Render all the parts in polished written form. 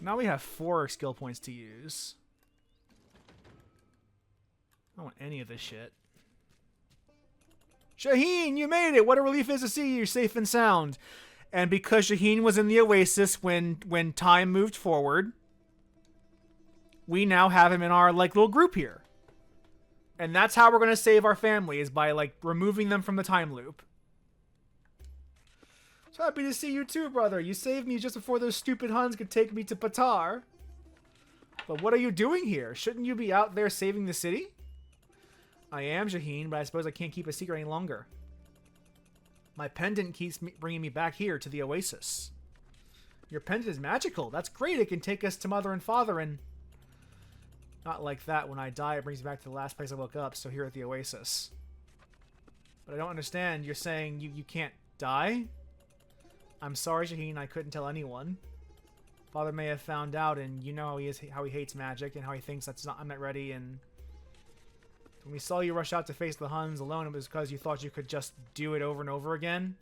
Now we have 4 skill points to use. I don't want any of this shit. Shaheen, you made it! What a relief it is to see you safe and sound. And because Shaheen was in the Oasis when time moved forward, we now have him in our little group here. And that's how we're going to save our family, is by removing them from the time loop. So happy to see you too, brother. You saved me just before those stupid Huns could take me to Patar. But what are you doing here? Shouldn't you be out there saving the city? I am, Shaheen, but I suppose I can't keep a secret any longer. My pendant keeps bringing me back here to the Oasis. Your pendant is magical. That's great. It can take us to Mother and Father and... Not like that. When I die, it brings me back to the last place I woke up, so here at the Oasis. But I don't understand. You're saying you can't die? I'm sorry, Shaheen. I couldn't tell anyone. Father may have found out, and you know how he hates magic and how he thinks I'm not ready, and... When we saw you rush out to face the Huns alone, it was because you thought you could just do it over and over again?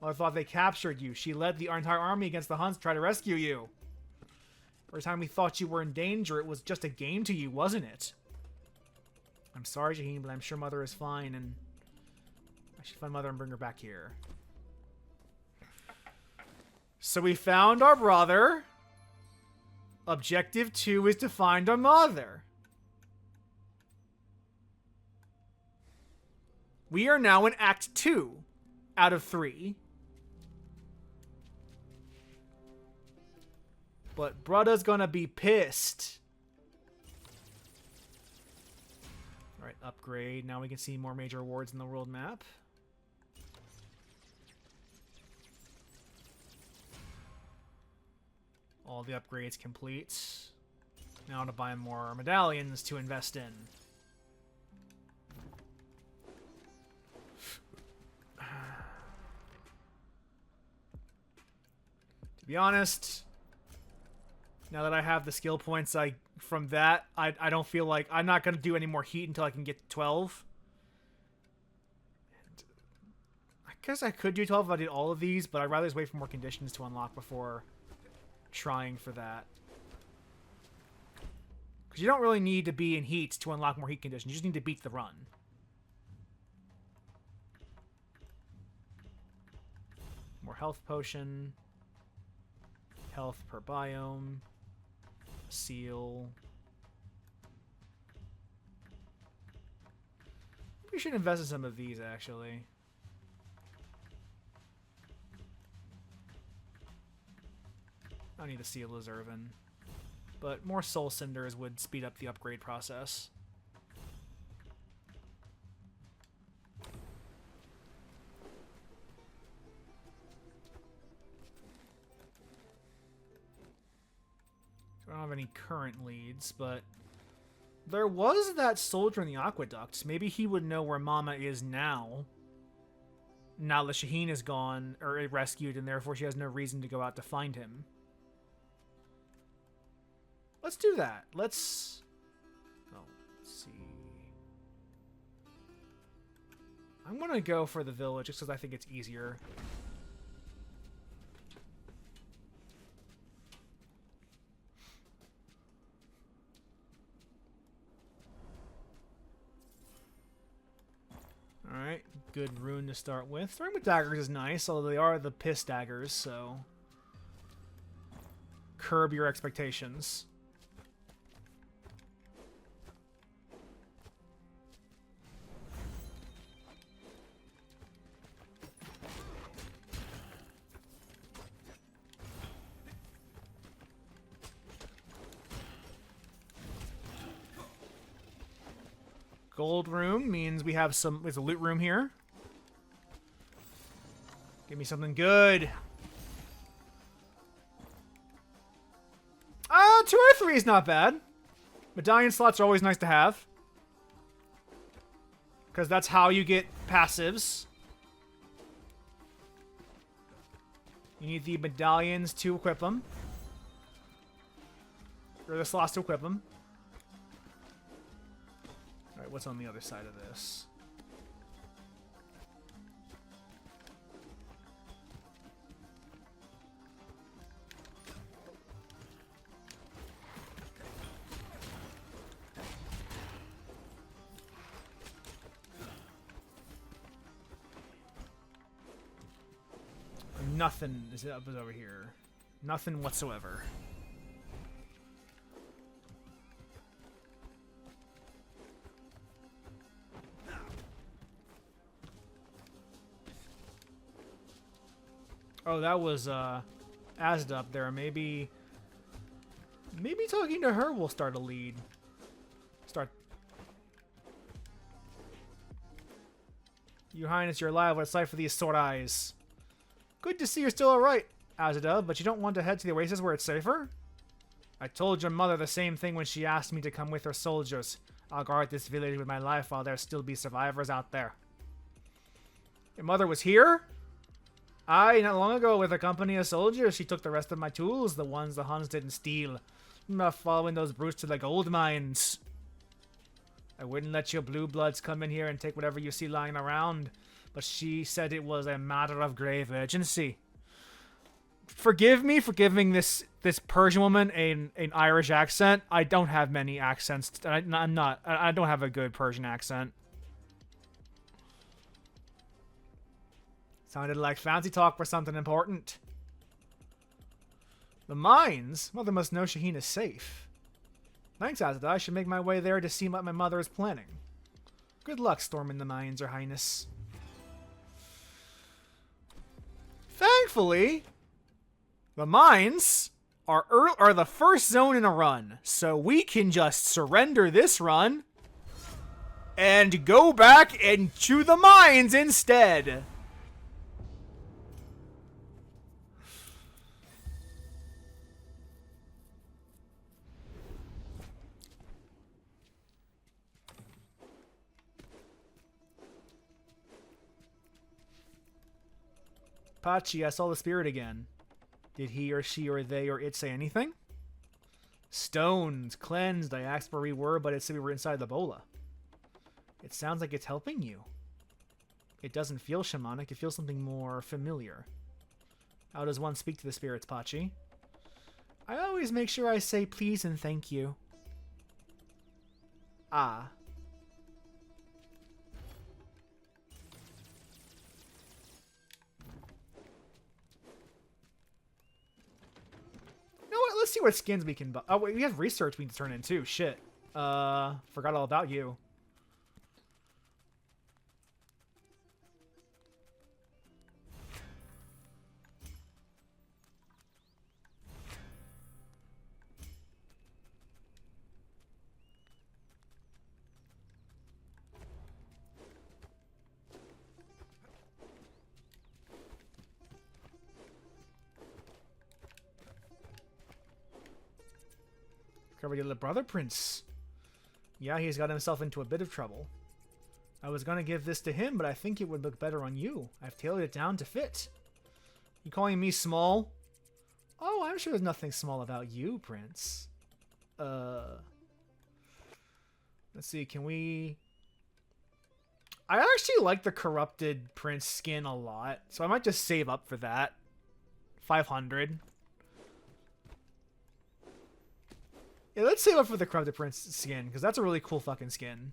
Well, I thought they captured you. She led the entire army against the Huns to try to rescue you. Every time we thought you were in danger, it was just a game to you, wasn't it? I'm sorry, Shaheen, but I'm sure Mother is fine, and I should find Mother and bring her back here. So we found our brother. Objective 2 is to find our mother. We are now in Act 2 out of 3. But Brudda's gonna be pissed. Alright, upgrade. Now we can see more major awards in the world map. All the upgrades complete. Now to buy more medallions to invest in. To be honest, now that I have the skill points from that, I don't feel like I'm not going to do any more heat until I can get to 12. And I guess I could do 12 if I did all of these, but I'd rather just wait for more conditions to unlock before trying for that. Because you don't really need to be in heat to unlock more heat conditions. You just need to beat the run. More health potion. Health per biome. Seal. We should invest in some of these, actually. I don't need the Seal of Zervin. But more Soul Cinders would speed up the upgrade process. I don't have any current leads, but there was that soldier in the aqueduct. Maybe he would know where Mama is now. Now that Shaheen is gone, or rescued, and therefore she has no reason to go out to find him. Let's do that. Let's see. I'm going to go for the village just because I think it's easier. Alright, good rune to start with. Throwing with daggers is nice, although they are the piss daggers, so curb your expectations. Gold room means we have some... There's a loot room here. Give me something good. 2 or 3 is not bad. Medallion slots are always nice to have. Because that's how you get passives. You need the medallions to equip them. Or the slots to equip them. Alright, what's on the other side of this? Nothing is over here. Nothing whatsoever. Oh, that was Azda up there. Maybe talking to her will start a lead. Your Highness, you're alive. What a sight for these sword eyes. Good to see you're still alright, Azada, but you don't want to head to the oasis where it's safer? I told your mother the same thing when she asked me to come with her soldiers. I'll guard this village with my life while there still be survivors out there. Your mother was here? Aye, not long ago with a company of soldiers. She took the rest of my tools, the ones the Huns didn't steal. I'm not following those brutes to the gold mines. I wouldn't let your blue bloods come in here and take whatever you see lying around, but she said it was a matter of grave urgency. Forgive me for giving this Persian woman an Irish accent. I don't have many accents. I don't have a good Persian accent. Sounded like fancy talk for something important. The mines? Mother must know Shaheen is safe. Thanks, Azada. I should make my way there to see what my mother is planning. Good luck storming the mines, Your Highness. Thankfully, the mines are the first zone in a run, so we can just surrender this run and go back and to the mines instead. Pachi, I saw the spirit again. Did he or she or they or it say anything? Stones, cleansed. I asked where we were, but it said we were inside the bola. It sounds like it's helping you. It doesn't feel shamanic. It feels something more familiar. How does one speak to the spirits, Pachi? I always make sure I say please and thank you. Ah. Let's see what skins we can buy. Oh, wait, we have research we can turn in too. Shit. Forgot all about you. Cover your little brother, Prince. Yeah, he's got himself into a bit of trouble. I was gonna give this to him, but I think it would look better on you. I've tailored it down to fit. You calling me small? Oh, I'm sure there's nothing small about you, Prince. Let's see, can we... I actually like the corrupted Prince skin a lot, so I might just save up for that. 500. Yeah, let's save up for the Corrupted Prince skin, because that's a really cool fucking skin.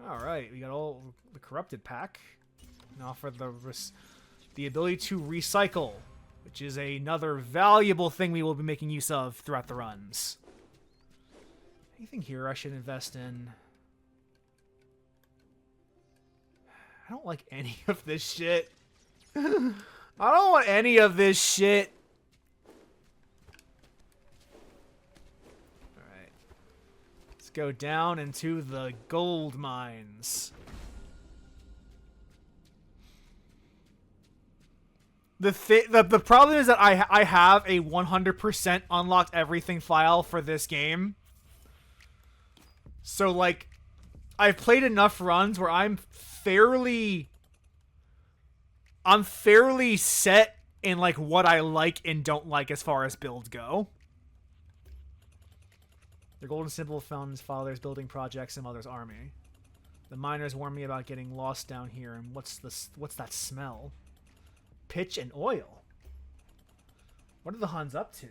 Alright, we got all the Corrupted pack. Now for the ability to recycle, which is another valuable thing we will be making use of throughout the runs. Anything here I should invest in? I don't like any of this shit. I don't want any of this shit. Go down into the gold mines. The problem is that I have a 100% unlocked everything file for this game. So like I've played enough runs where I'm fairly set in like what I like and don't like as far as builds go. The golden symbol found his father's building projects and mother's army. The miners warned me about getting lost down here, and what's that smell? Pitch and oil. What are the Huns up to?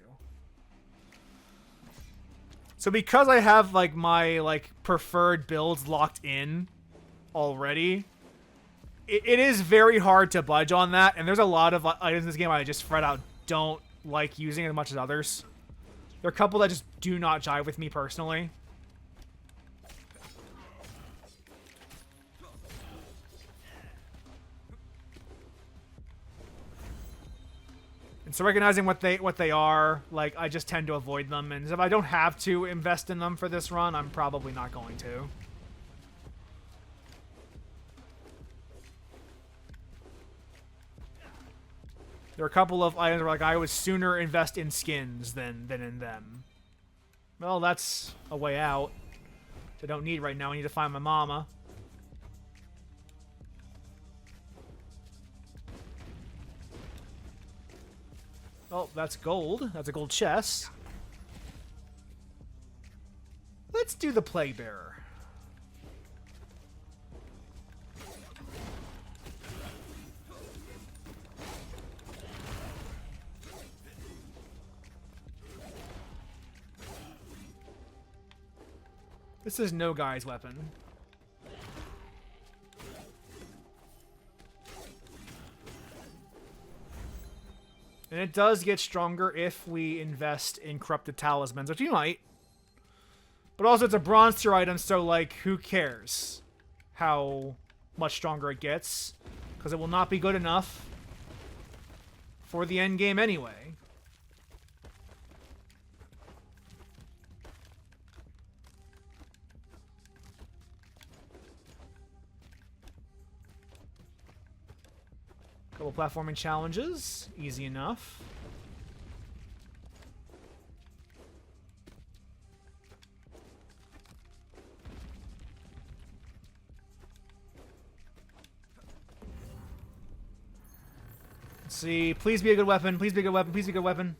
So because I have like my like preferred builds locked in already, it is very hard to budge on that, and there's a lot of items in this game I just flat out don't like using as much as others. There are a couple that just do not jive with me personally. And so recognizing what they are, like, I just tend to avoid them, and if I don't have to invest in them for this run, I'm probably not going to. There are a couple of items where, like, I would sooner invest in skins than in them. Well, that's a way out. Which I don't need right now. I need to find my mama. Oh, that's gold. That's a gold chest. Let's do the Plague Bearer. This is no guy's weapon. And it does get stronger if we invest in corrupted talismans, which we might. But also it's a bronze tier item, so like, who cares how much stronger it gets? Because it will not be good enough for the end game anyway. Couple platforming challenges. Easy enough. Let's see. Please be a good weapon. Please be a good weapon. Please be a good weapon.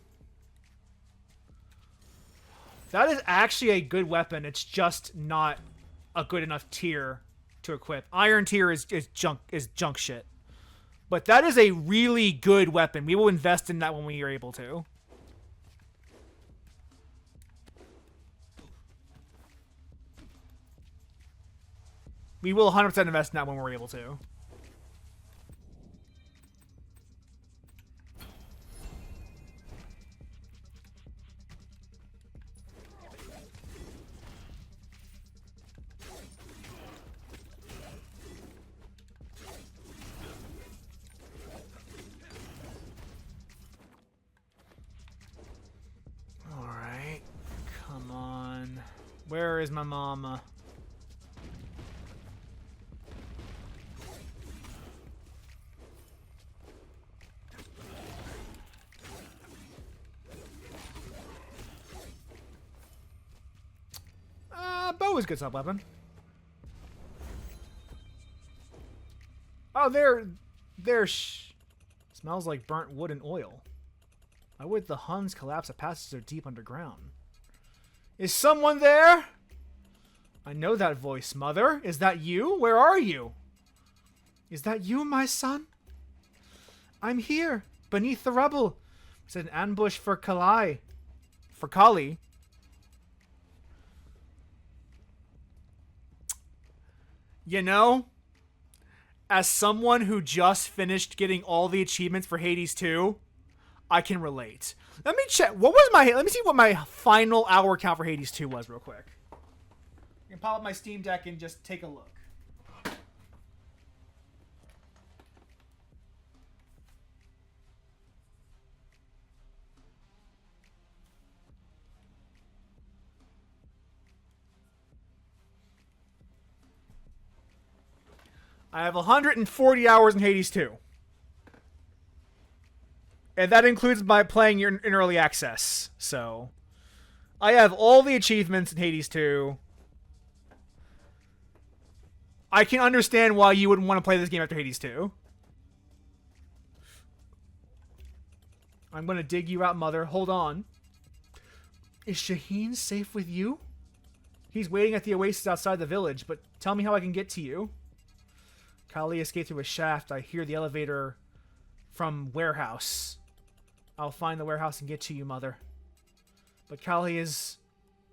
That is actually a good weapon. It's just not a good enough tier to equip. Iron tier is junk shit. But that is a really good weapon. We will invest in that when we are able to. We will 100% invest in that when we're able to. Where is my mama? Bow is good sub weapon. Oh, there smells like burnt wood and oil. Why would the Huns collapse? The passages are deep underground. Is someone there? I know that voice, Mother. Is that you? Where are you? Is that you, my son? I'm here, beneath the rubble. It's an ambush for Kali. For Kali. You know, as someone who just finished getting all the achievements for Hades 2, I can relate. Let me check. Let me see what my final hour count for Hades 2 was real quick. I can pop up my Steam Deck and just take a look. I have 140 hours in Hades 2. And that includes my playing in early access. So, I have all the achievements in Hades 2. I can understand why you wouldn't want to play this game after Hades 2. I'm going to dig you out, Mother. Hold on. Is Shaheen safe with you? He's waiting at the oasis outside the village, but tell me how I can get to you. Kali escaped through a shaft. I hear the elevator from warehouse. I'll find the warehouse and get to you, Mother. But Kali is...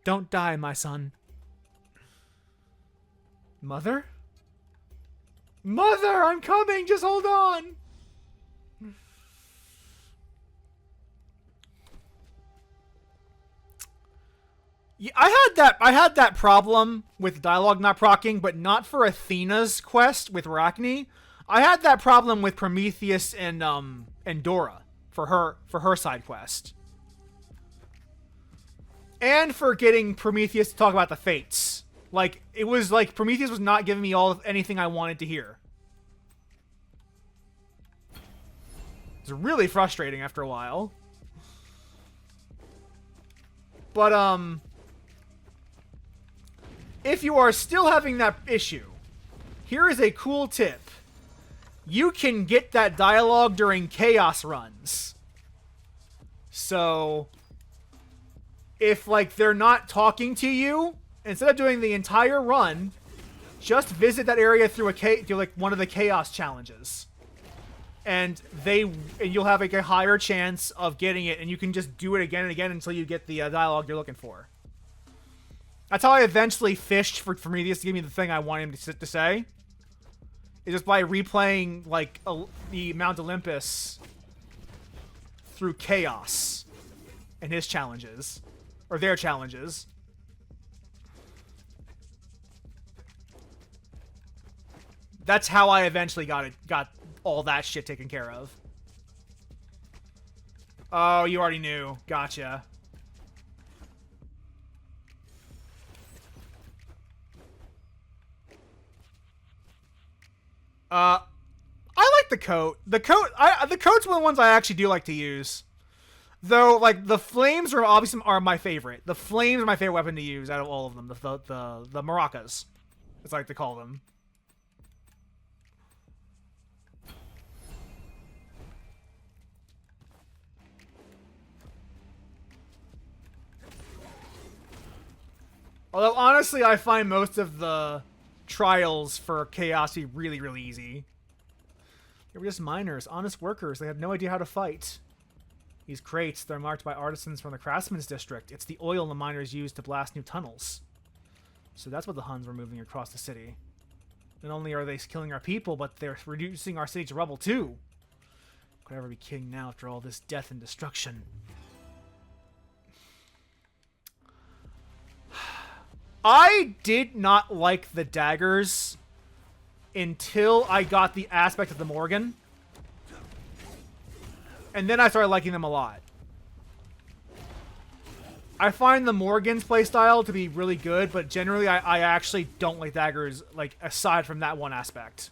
Don't die, my son. Mother? Mother, I'm coming. Just hold on. Yeah, I had that problem with dialogue not proccing, but not for Athena's quest with Arachne. I had that problem with Prometheus and Dora for her side quest. And for getting Prometheus to talk about the fates. Like, it was like Prometheus was not giving me anything I wanted to hear. It's really frustrating after a while. But if you are still having that issue, here is a cool tip. You can get that dialogue during chaos runs. So, if, like, they're not talking to you, instead of doing the entire run, just visit that area through like one of the chaos challenges. And you'll have like a higher chance of getting it, and you can just do it again and again until you get the dialogue you're looking for. That's how I eventually fished for Prometheus to give me the thing I wanted him to say. It's just by replaying, like, the Mount Olympus through chaos and his challenges. Or their challenges. That's how I eventually got all that shit taken care of. Oh, you already knew. Gotcha. I like the coat. The coat's one of the ones I actually do like to use. Though, like, the flames are my favorite. The flames are my favorite weapon to use out of all of them. The maracas, as I like to call them. Although, honestly, I find most of the trials for Chaos to be really, really easy. They were just miners, honest workers. They had no idea how to fight. These crates, they're marked by artisans from the Craftsman's District. It's the oil the miners use to blast new tunnels. So that's what the Huns were moving across the city. Not only are they killing our people, but they're reducing our city to rubble, too. Could I ever be king now after all this death and destruction? I did not like the daggers until I got the aspect of the Morgan. And then I started liking them a lot. I find the Morgan's playstyle to be really good, but generally I actually don't like daggers, like, aside from that one aspect.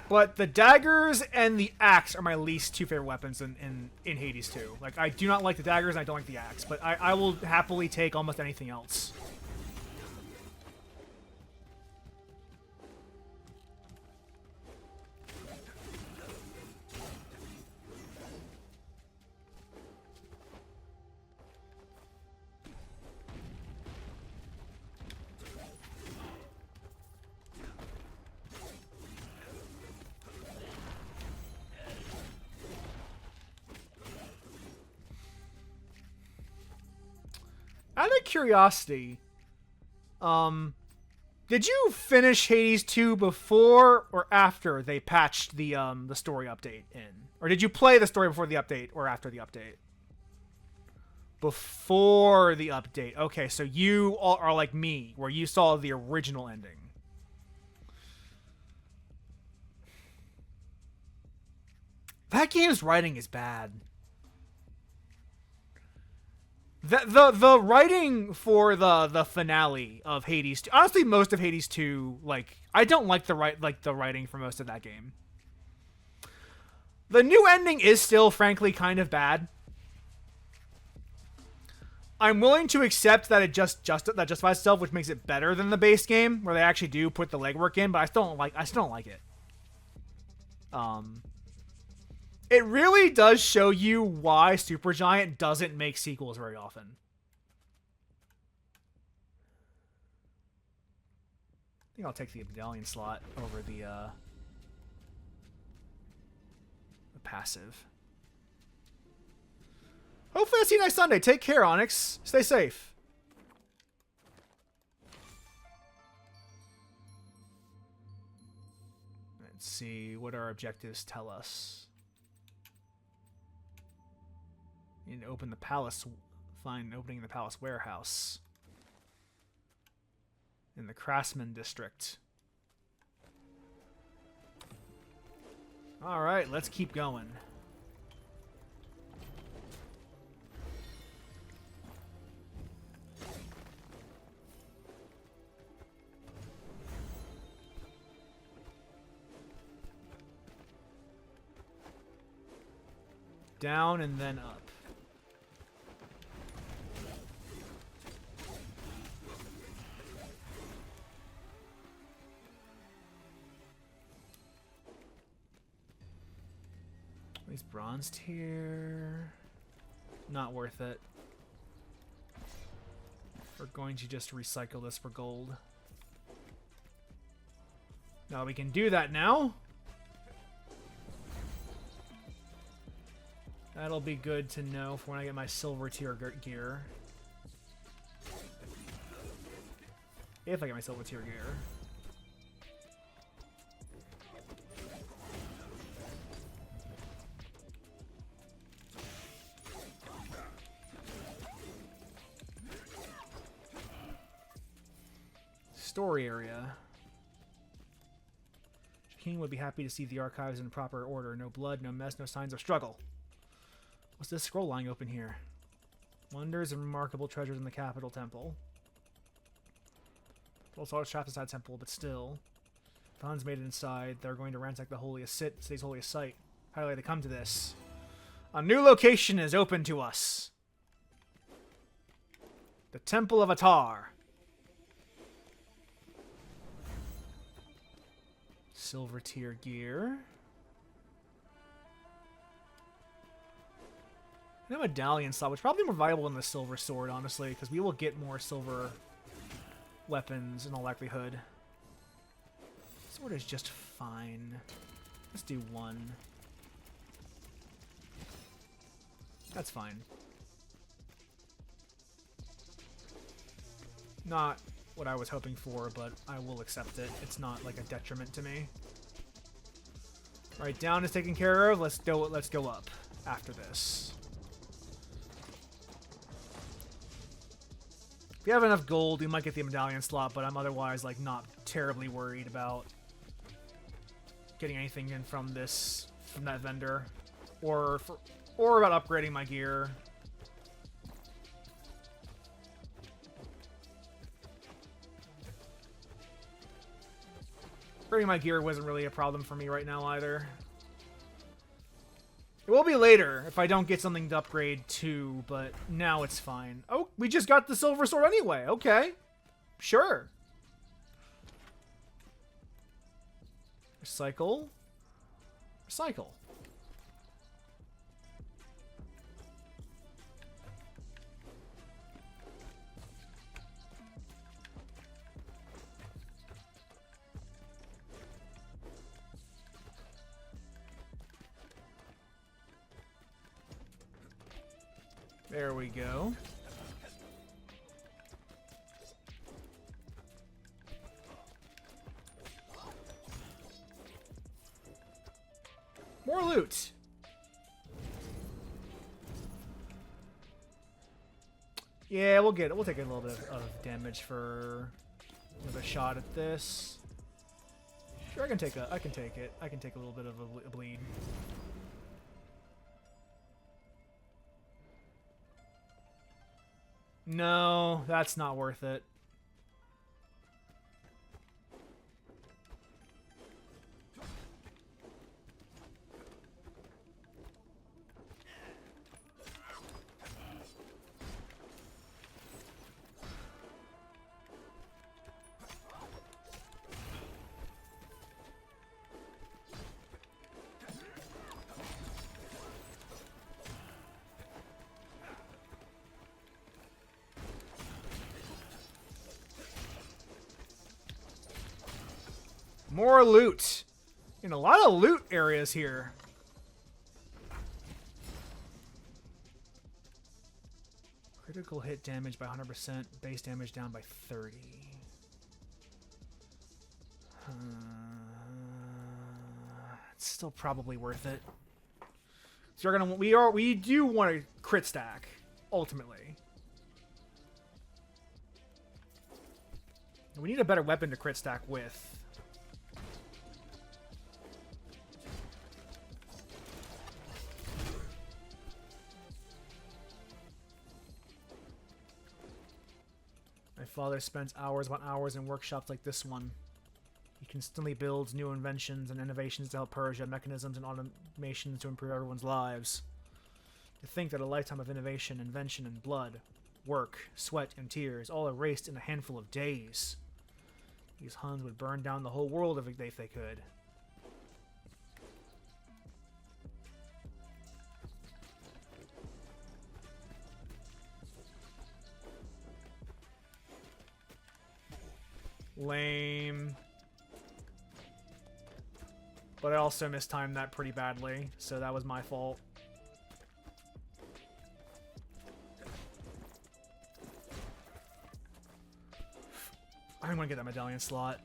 But the daggers and the axe are my least two favorite weapons in Hades 2. Like, I do not like the daggers and I don't like the axe, but I will happily take almost anything else. Out of curiosity, did you finish Hades 2 before or after they patched the story update in? Or did you play the story before the update or after the update? Before the update. Okay, so you all are like me, where you saw the original ending. That game's writing is bad. The writing for the finale of Hades 2, honestly, most of Hades 2, like, I don't like the writing for most of that game. The new ending is still, frankly, kind of bad. I'm willing to accept that it that justifies itself, which makes it better than the base game, where they actually do put the legwork in, but I still don't like it. It really does show you why Supergiant doesn't make sequels very often. think I'll take the medallion slot over the passive. Hopefully I see you next Sunday. Take care, Onyx. Stay safe. Let's see what our objectives tell us. You need to open the palace. Find an opening in the palace warehouse. In the Craftsman district. Alright, let's keep going. Down and then up. These bronzed here. Not worth it. We're going to just recycle this for gold. Now we can do that now. That'll be good to know for when I get my silver tier gear. If I get my silver tier gear. Story area. King would be happy to see the archives in proper order. No blood, no mess, no signs of struggle. What's this scroll lying open here? Wonders and remarkable treasures in the capital temple. Also, it's trapped inside temple, but still. The Huns made it inside. They're going to ransack the city's holiest site. How did they come to this? A new location is open to us. The Temple of Atar. Silver tier gear. And a medallion slot, which is probably more valuable than the silver sword, honestly, because we will get more silver weapons in all likelihood. Sword is just fine. Let's do one. That's fine. Not what I was hoping for, but I will accept it. It's not like a detriment to me. Alright, down is taken care of. Let's go up after this. If we have enough gold, we might get the medallion slot, but I'm otherwise like not terribly worried about getting anything in from that vendor, or about upgrading my gear. Upgrading my gear wasn't really a problem for me right now either. It will be later if I don't get something to upgrade to, but now it's fine. Oh, we just got the silver sword anyway. Okay. Sure. Recycle. Recycle. There we go. More loot. Yeah, we'll take a little bit of damage for another shot at this. Sure, I can take it. I can take a little bit of a bleed. No, that's not worth it. More loot. And a lot of loot areas here. Critical hit damage by 100%. Base damage down by 30. It's still probably worth it. So we do want a crit stack, ultimately. We need a better weapon to crit stack with. My father spends hours upon hours in workshops like this one. He constantly builds new inventions and innovations to help Persia, mechanisms and automations to improve everyone's lives. To think that a lifetime of innovation, invention, and blood, work, sweat, and tears, all erased in a handful of days. These Huns would burn down the whole world if they could. Lame. But I also mistimed that pretty badly, so that was my fault. I'm gonna get that medallion slot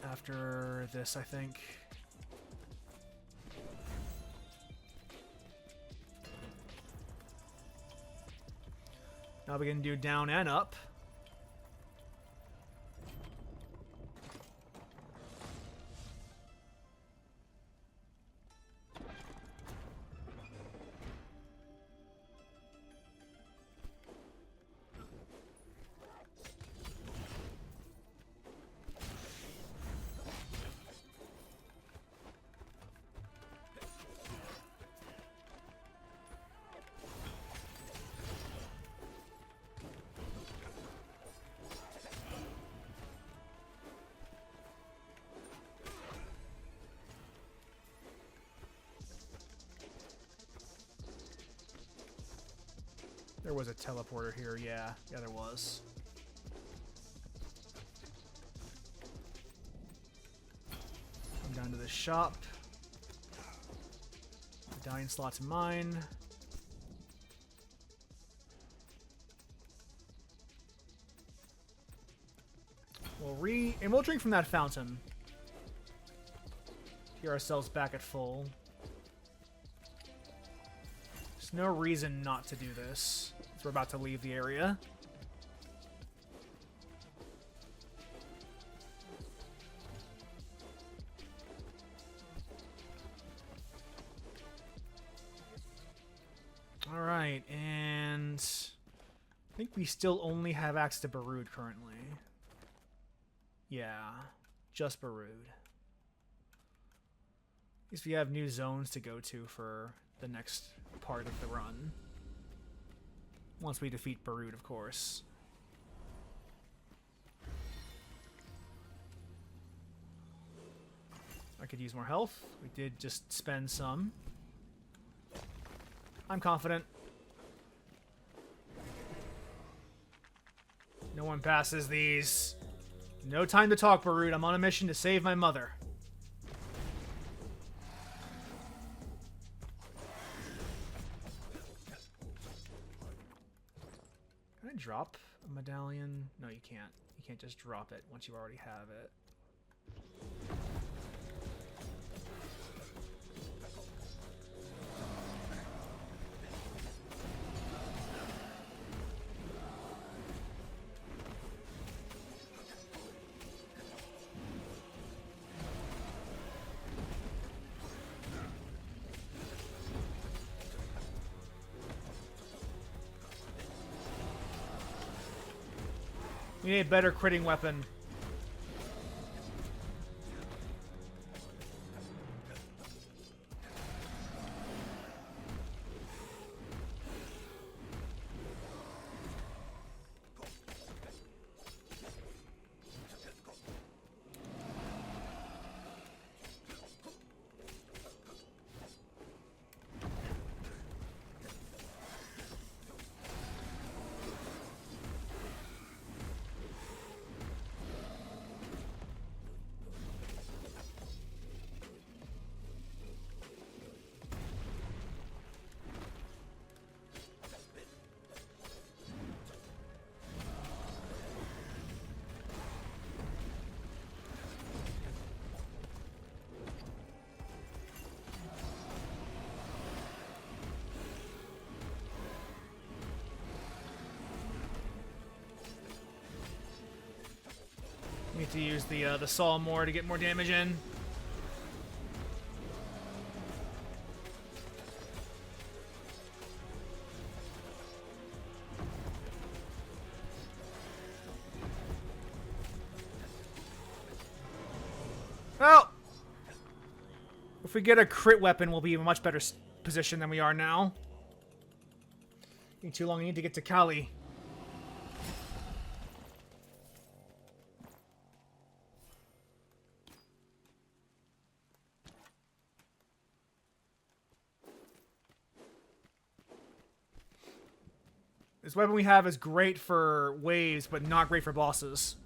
after this, I think. Now we can do down and up. There was a teleporter here, yeah. Yeah, there was. Come down to the shop. Medallion slot's mine. We'll drink from that fountain. Get ourselves back at full. There's no reason not to do this. We're about to leave the area. Alright, and I think we still only have access to Baroud currently. Yeah, just Baroud. At least we have new zones to go to for the next part of the run. Once we defeat Baroud, of course. I could use more health. We did just spend some. I'm confident. No one passes these. No time to talk, Baroud. I'm on a mission to save my mother. Drop a medallion? No, you can't. You can't just drop it once you already have it. We need a better critting weapon. Need to use the saw more to get more damage in. Well, if we get a crit weapon, we'll be in a much better position than we are now. Taking too long, I need to get to Kali. This weapon we have is great for waves, but not great for bosses.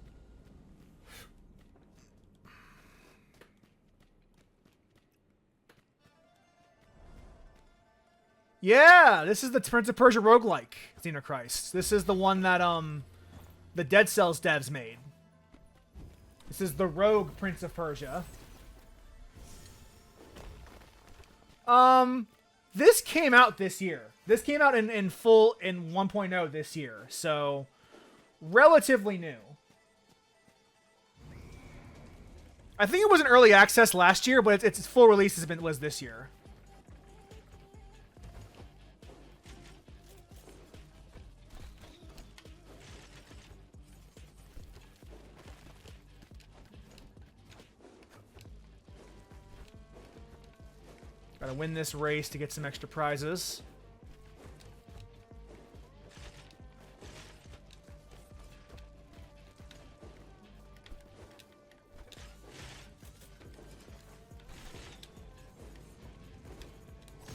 Yeah, this is the Prince of Persia roguelike, Xenochrist. This is the one that the Dead Cells devs made. This is the Rogue Prince of Persia. This came out this year. This came out in full in 1.0 this year, so relatively new. I think it was an early access last year, but its full release was this year. Gotta win this race to get some extra prizes.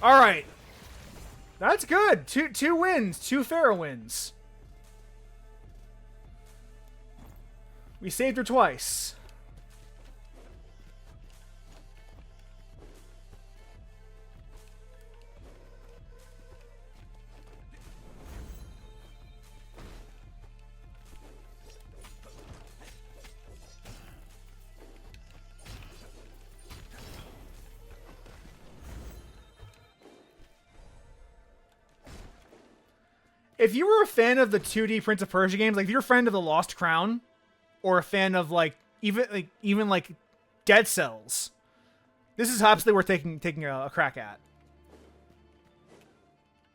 All right, that's good. Two wins, two fair wins. We saved her twice. If you were a fan of the 2D Prince of Persia games, like if you're a fan of the Lost Crown, or a fan of even like Dead Cells, this is absolutely worth taking a crack at.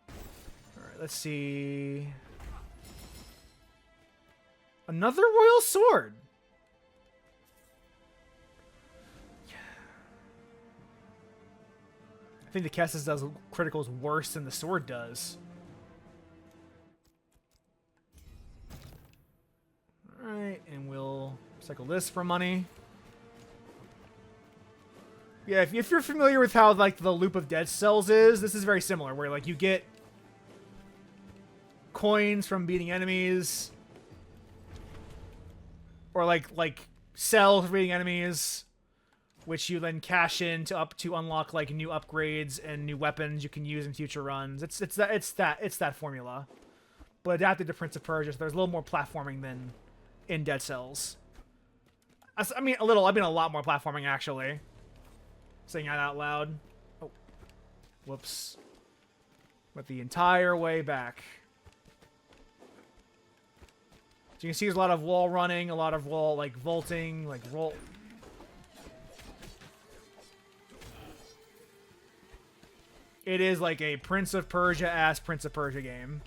All right, let's see. Another Royal Sword. I think the Kestis does criticals worse than the sword does. Alright, and we'll cycle this for money. Yeah, if you're familiar with how like the loop of Dead Cells is, this is very similar, where like you get coins from beating enemies, or like cells for beating enemies, which you then cash in to unlock like new upgrades and new weapons you can use in future runs. It's that formula, but adapted to Prince of Persia. So there's a little more platforming than in Dead Cells. I mean, a lot more platforming, actually. Saying that out loud. Oh. Whoops. Went the entire way back. So you can see there's a lot of wall running, a lot of wall, like, vaulting, like, roll. It is like a Prince of Persia-ass Prince of Persia game.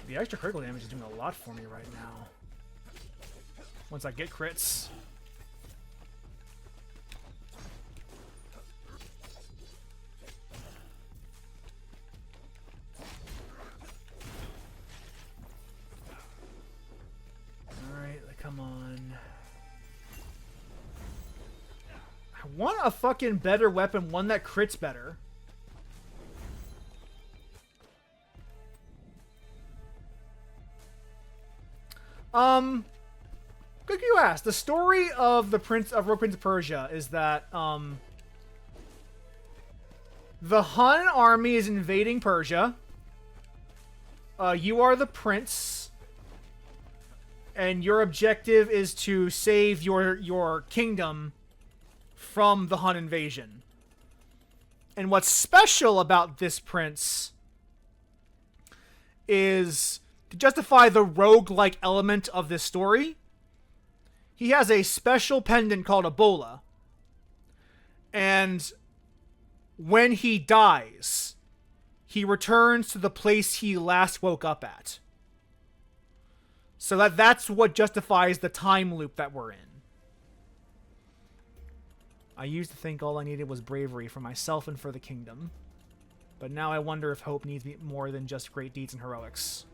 The extra critical damage is doing a lot for me right now. Once I get crits. Alright, come on. want a fucking better weapon, one that crits better. Good you asked. The story of the Rogue Prince of Persia is that the Han army is invading Persia. You are the prince, and your objective is to save your kingdom from the Han invasion. And what's special about this prince is, to justify the rogue-like element of this story, he has a special pendant called a bola. And when he dies, he returns to the place he last woke up at. So that's what justifies the time loop that we're in. I used to think all I needed was bravery for myself and for the kingdom. But now I wonder if hope needs more than just great deeds and heroics.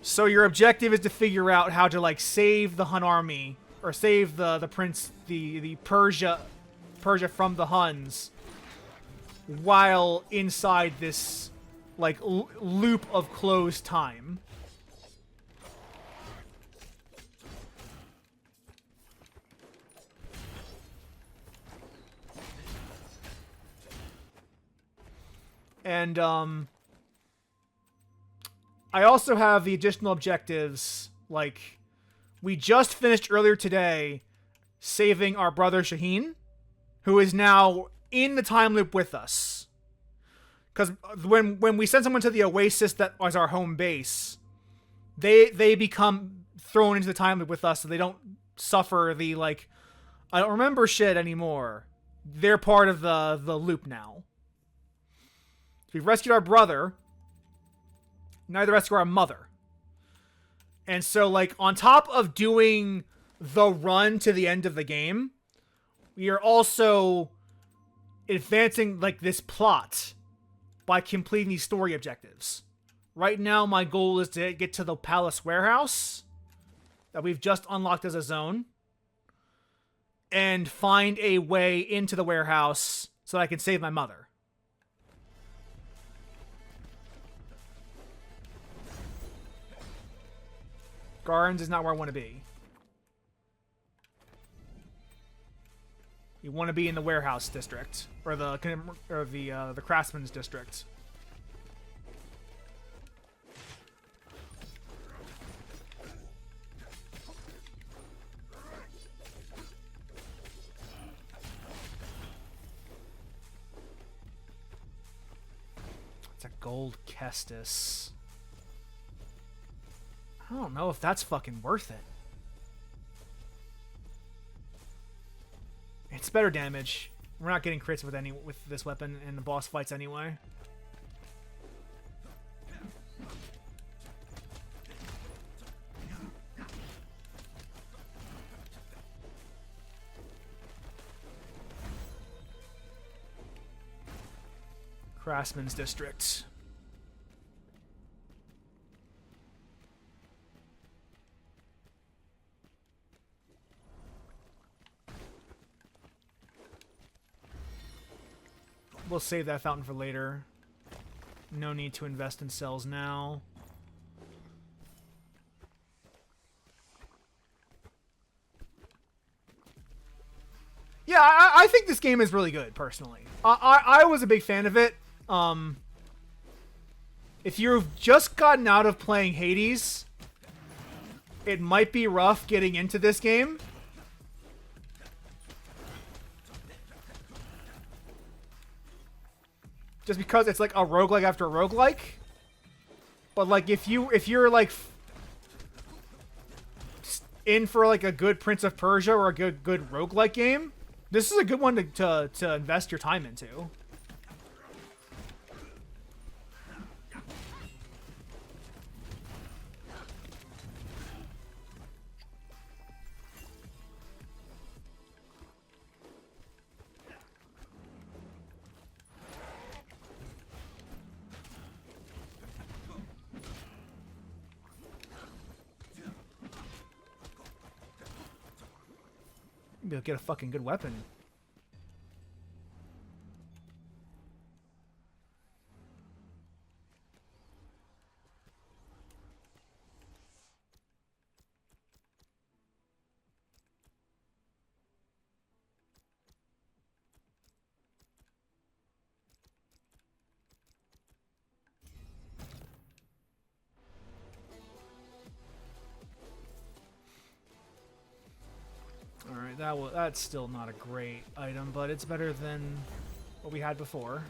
So your objective is to figure out how to, like, save the Hun army, or save the prince, the Persia from the Huns, while inside this, like, loop of closed time. And, I also have the additional objectives, like, we just finished earlier today saving our brother Shaheen, who is now in the time loop with us. Because when we send someone to the Oasis that was our home base, they become thrown into the time loop with us, so they don't suffer the, like, I don't remember shit anymore. They're part of the loop now. So we've rescued our brother. Now the rescue our mother. And so, like, on top of doing the run to the end of the game, we are also advancing, like, this plot by completing these story objectives. Right now, my goal is to get to the palace warehouse that we've just unlocked as a zone and find a way into the warehouse so that I can save my mother. Gardens is not where I want to be. You want to be in the warehouse district, or the craftsman's district. It's a gold Kestis. I don't know if that's fucking worth it. It's better damage. We're not getting crits with this weapon in the boss fights anyway. Craftsman's District. We'll save that fountain for later. No need to invest in cells now. Yeah, I think this game is really good, personally. I was a big fan of it. If you've just gotten out of playing Hades, it might be rough getting into this game. Just because it's like a roguelike after a roguelike. But like if you're like in for like a good Prince of Persia or a good roguelike game, this is a good one to invest your time into. Maybe I'll get a fucking good weapon. Alright, that's still not a great item, but it's better than what we had before.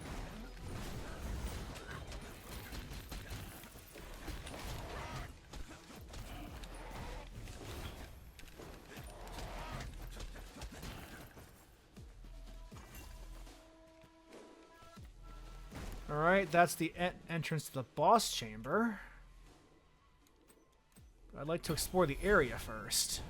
Alright, that's the entrance to the boss chamber. I'd like to explore the area first.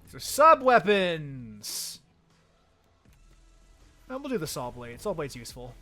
These are sub-weapons! And we'll do the Saw Blade. Saw Blade's useful.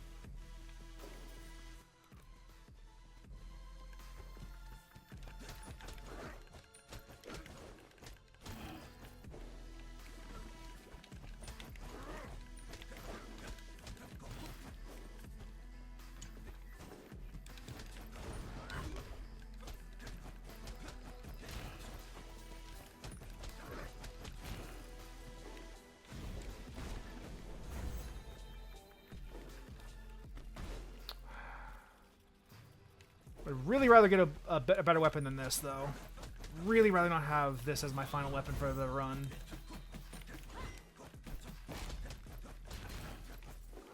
I'd really rather get a better weapon than this, though. Really rather not have this as my final weapon for the run.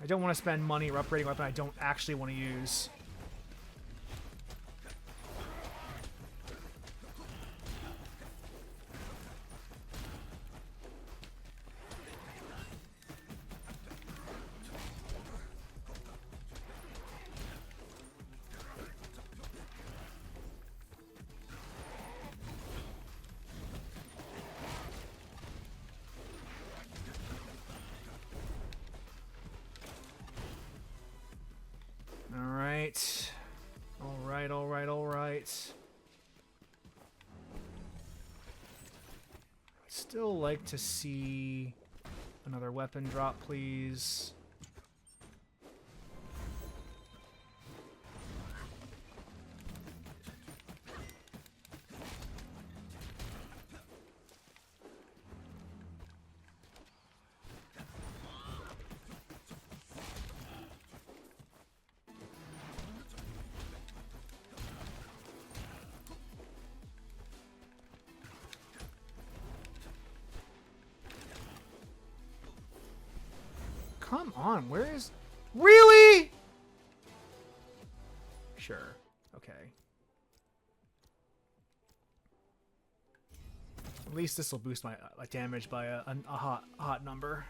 I don't want to spend money or upgrading a weapon I don't actually want to use. Alright. I'd still like to see another weapon drop, please. Come on, where is... Really? Sure. Okay. At least this will boost my damage by a hot number.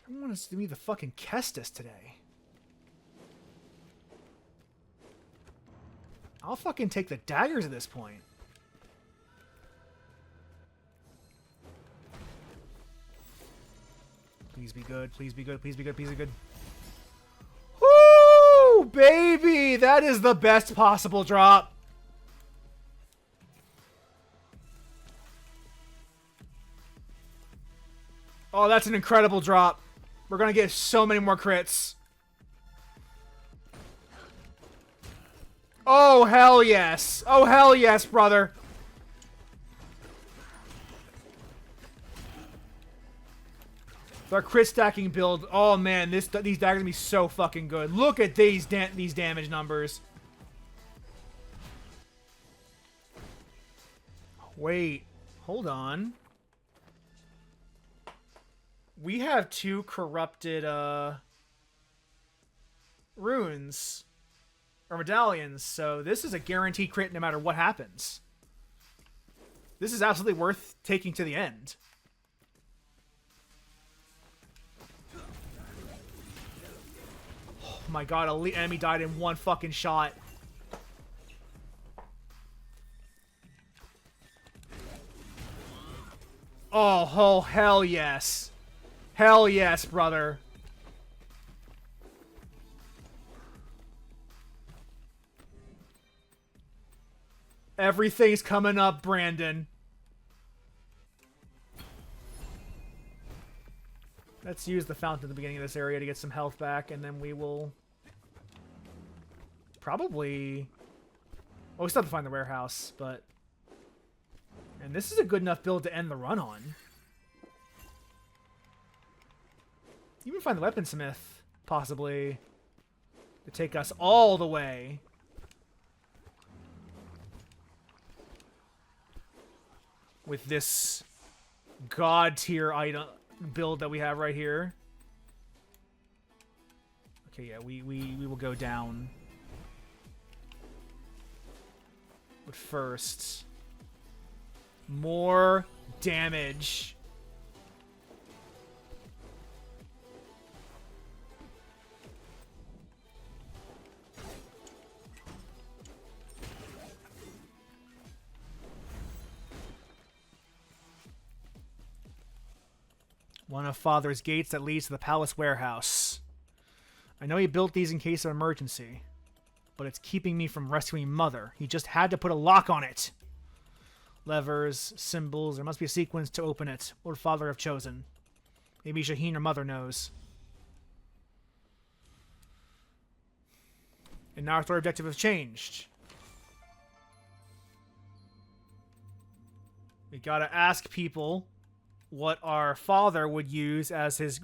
I want to be the fucking Kestis today. I'll fucking take the daggers at this point. Please be good. Please be good. Please be good. Please be good. Woo! Baby! That is the best possible drop. Oh, that's an incredible drop. We're going to get so many more crits. Oh, hell yes. Oh, hell yes, brother. Our crit stacking build. Oh, man. These daggers are going to be so fucking good. Look at these damage numbers. Wait. Hold on. We have 2 corrupted runes or medallions, so this is a guaranteed crit no matter what happens. This is absolutely worth taking to the end. Oh my god, elite enemy died in one fucking shot. Oh, hell yes. Hell yes, brother. Everything's coming up, Brandon. Let's use the fountain at the beginning of this area to get some health back, and then we will probably... Oh, we still have to find the warehouse, but... And this is a good enough build to end the run on. Even find the weaponsmith, possibly, to take us all the way. With this god tier item build that we have right here. Okay, yeah, we will go down. But first, more damage. One of Father's gates that leads to the palace warehouse. I know he built these in case of emergency, but it's keeping me from rescuing Mother. He just had to put a lock on it. Levers, symbols, there must be a sequence to open it. What would Father have chosen? Maybe Shaheen or Mother knows. And now our third objective has changed. We gotta ask people what our father would use as his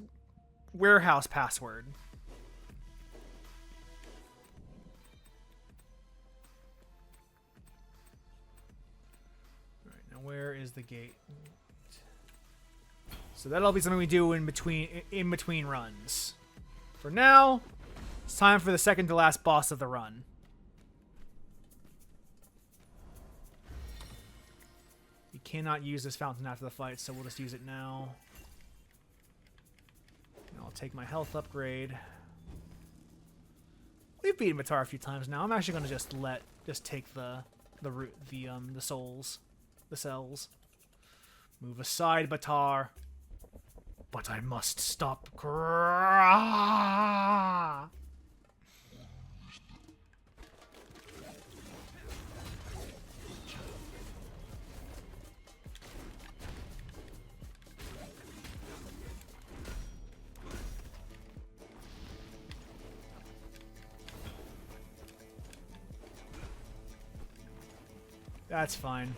warehouse password. Alright, now where is the gate? So that'll be something we do in between runs. For now, it's time for the second to last boss of the run. We cannot use this fountain after the fight, so we'll just use it now. And I'll take my health upgrade. We've beaten Batar a few times now. I'm actually going to just take the souls, the cells. Move aside, Batar. But I must stop. That's fine.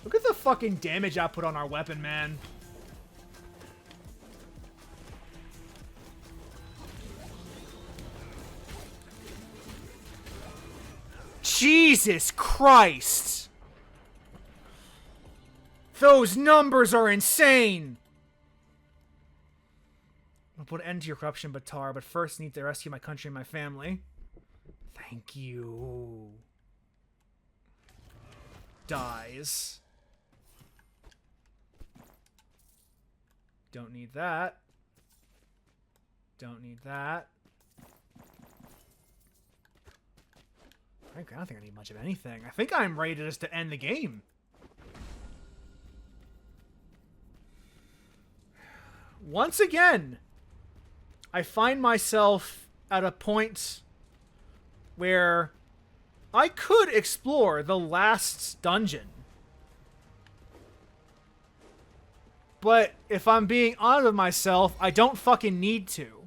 Look at the fucking damage output on our weapon, man. Jesus Christ! Those numbers are insane! I'll put an end to your corruption, Batar, but first I need to rescue my country and my family. Thank you. Dies. Don't need that. Don't need that. Frankly, I don't think I need much of anything. I think I'm ready just to end the game. Once again, I find myself at a point where I could explore the last dungeon. But if I'm being honest with myself, I don't fucking need to.